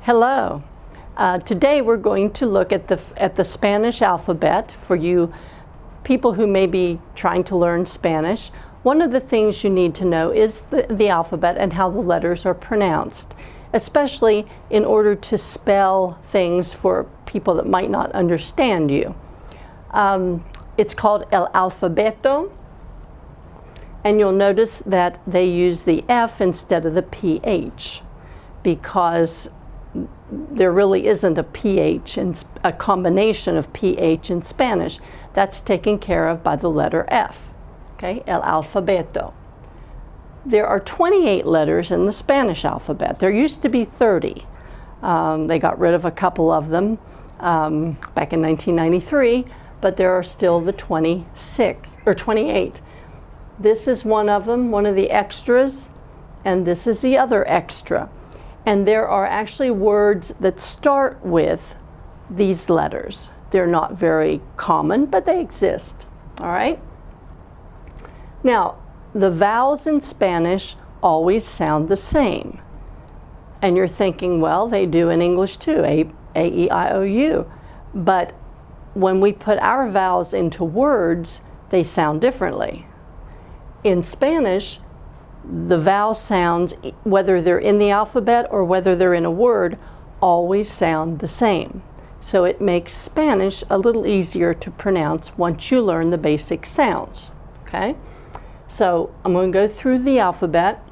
Hello. Today we're going to look at the Spanish alphabet for you people who may be trying to learn Spanish. One of the things you need to know is the alphabet and how the letters are pronounced, especially in order to spell things for people that might not understand you. It's called el alphabeto, and you'll notice that they use the F instead of the PH because there really isn't a PH, a combination of PH in Spanish. That's taken care of by the letter F, okay, el alfabeto. There are 28 letters in the Spanish alphabet. There used to be 30. They got rid of a couple of them back in 1993, but there are still the 28. This is one of them, one of the extras, and this is the other extra. And there are actually words that start with these letters. They're not very common, but they exist, all right? Now, the vowels in Spanish always sound the same. And you're thinking, well, they do in English too, A, E, I, O, U. But when we put our vowels into words, they sound differently. In Spanish, the vowel sounds, whether they're in the alphabet or whether they're in a word, always sound the same. So it makes Spanish a little easier to pronounce once you learn the basic sounds, okay? So I'm going to go through the alphabet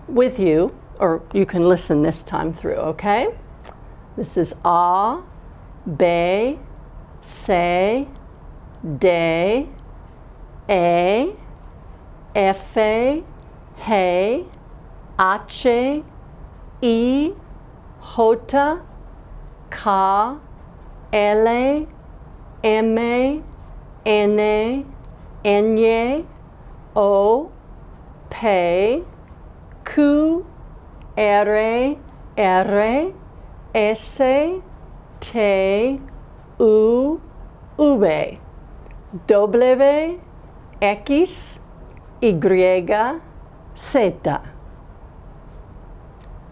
with you, or you can listen this time through, okay? This is A, B, C, D, E, F, H, I, J, K, L, M, N, Ñ, O, P, Q, R, S, T, U, V, W, X, Y, Z.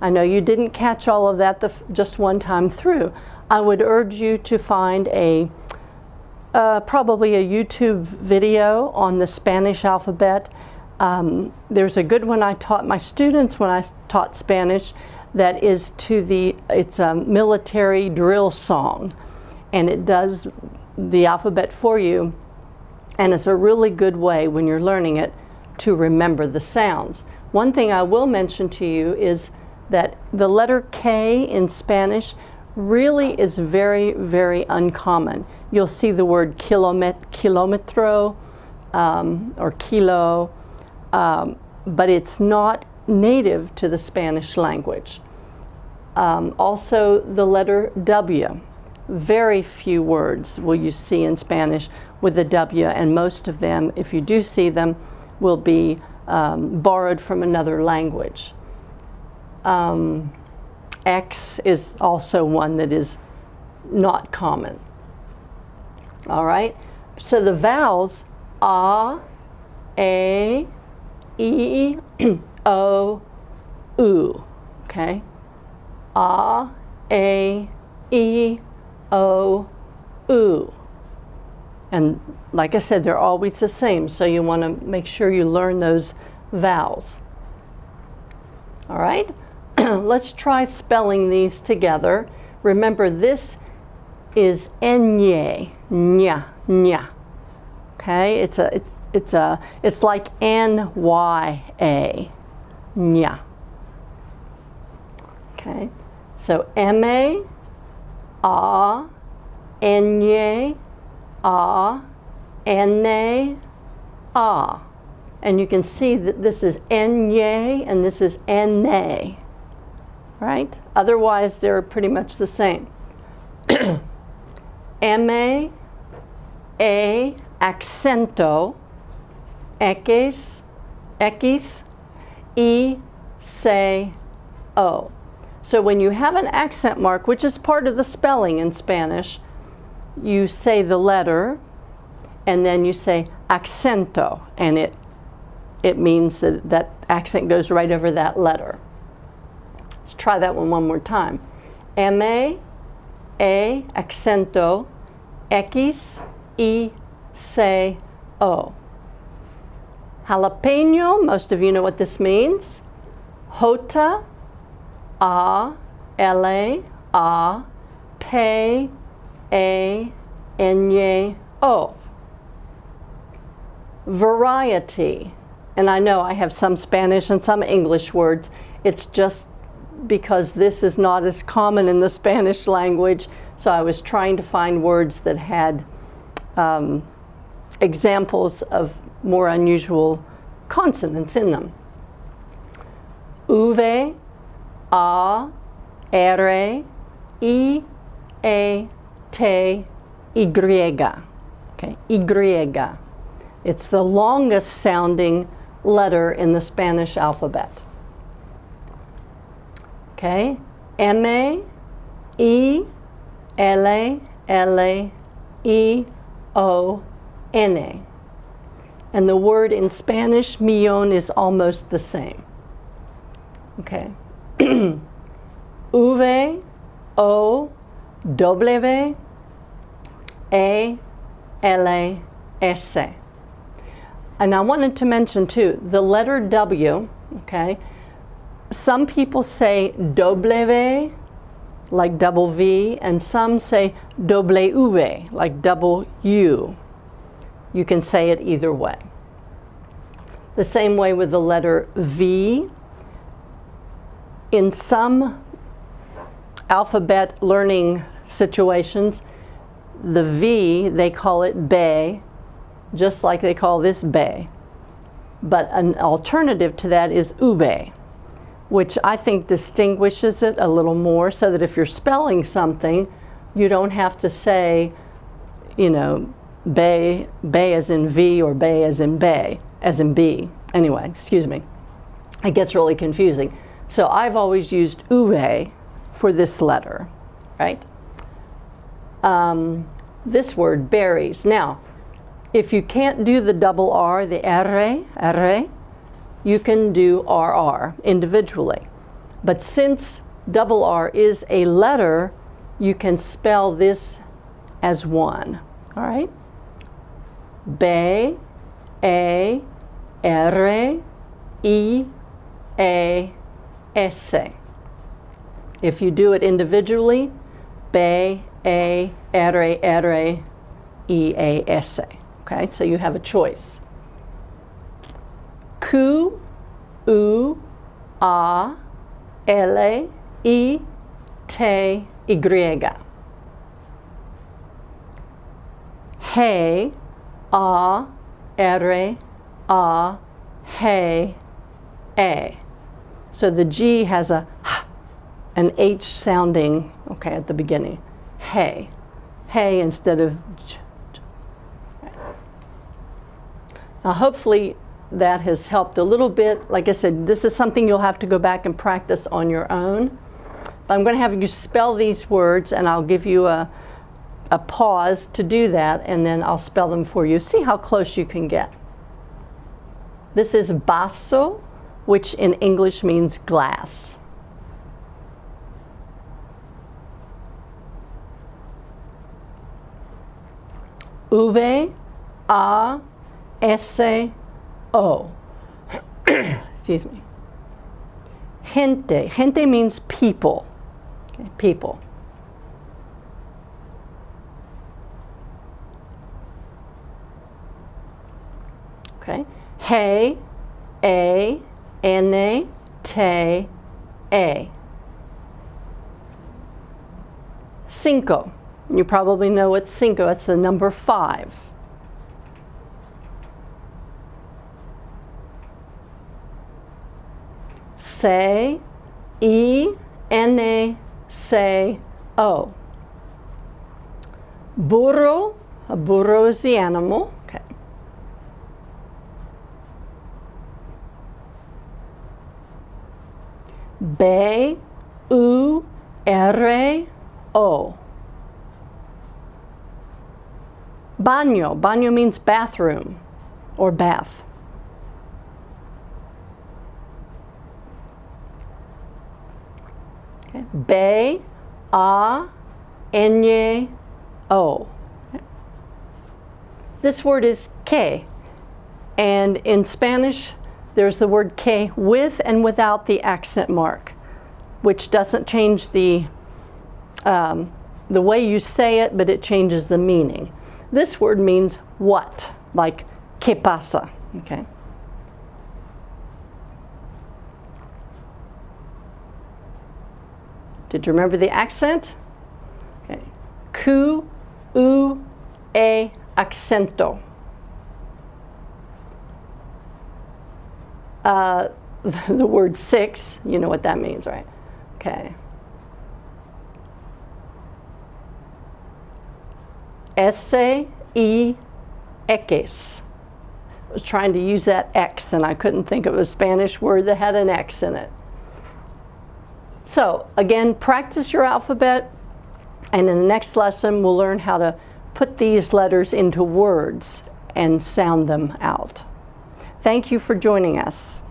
I know you didn't catch all of that just one time through. I would urge you to find probably a YouTube video on the Spanish alphabet. There's a good one I taught my students when I taught Spanish that is it's a military drill song, and it does the alphabet for you, and it's a really good way when you're learning it to remember the sounds. One thing I will mention to you is that the letter K in Spanish really is very, very uncommon. You'll see the word kilometro or kilo, but it's not native to the Spanish language. Also, the letter W. Very few words will you see in Spanish with a W, and most of them, if you do see them, will be borrowed from another language. X is also one that is not common. All right, so the vowels A, E, O, U, okay? A, E, O, U. And like I said, they're always the same, so you want to make sure you learn those vowels. All right, let's try spelling these together. Remember, this is Ñ, ñ. Okay, it's like N-Y-A, ñ. Okay, so M-A, A, Ñ, A, N-A, A. And you can see that this is Ñ and this is N-A, right? Otherwise, they're pretty much the same. M-A, A, accento, X, E, C, O. So when you have an accent mark, which is part of the spelling in Spanish, you say the letter, and then you say accento, and it means that accent goes right over that letter. Let's try that one more time. M, E, acento, X, I, C, O. Jalapeno, most of you know what this means. Jota, A, L, A, P, A, N, O. Variety. And I know I have some Spanish and some English words. It's just because this is not as common in the Spanish language, so I was trying to find words that had examples of more unusual consonants in them. V, A, R, I, E, T, Y. Okay, Y. It's the longest sounding letter in the Spanish alphabet. Okay, M, E, L, L, E, O, N. And the word in Spanish, millón, is almost the same. Okay. V, O, W, A, L, S. And I wanted to mention too, the letter W, okay, some people say W, like double V, and some say W, like double U. You can say it either way. The same way with the letter V. In some alphabet learning situations, the V, they call it B, just like they call this B. But an alternative to that is ube, which I think distinguishes it a little more, so that if you're spelling something, you don't have to say, you know, B as in V or B as in B. Anyway, excuse me. It gets really confusing. So I've always used ube for this letter, right? This word, berries. Now, if you can't do the double R, the R, you can do RR individually. But since double R is a letter, you can spell this as one, all right? B, A, R, I, A, S. If you do it individually, B, A, R, I, A, S. Okay, so you have a choice. Q, U, A, L, I, T, Y. Hey, A, R, A, hey, A. So the G has a H, an H sounding, okay, at the beginning. Hey. Hey instead of J. Now hopefully that has helped a little bit. Like I said, this is something you'll have to go back and practice on your own. But I'm going to have you spell these words, and I'll give you a pause to do that, and then I'll spell them for you. See how close you can get. This is vaso, which in English means glass. V, A, S, O. Excuse me. Gente. Gente means people. Okay, people. Okay. Hey, A, N, T, A. Cinco. You probably know what cinco, it's the number 5. Se, I, N, Se, O. Burro, a burro is the animal. Okay. B, U, R, O. Baño. Baño means bathroom or bath. Okay. Be, a, enye, o. Okay. This word is que, and in Spanish there's the word que with and without the accent mark, which doesn't change the way you say it, but it changes the meaning. This word means what, like ¿qué pasa? Okay. Did you remember the accent? Okay. Q, U, E, accento. The word six, you know what that means, right? Okay. Ese y X. I was trying to use that X and I couldn't think of a Spanish word that had an X in it. So again, practice your alphabet, and in the next lesson we'll learn how to put these letters into words and sound them out. Thank you for joining us.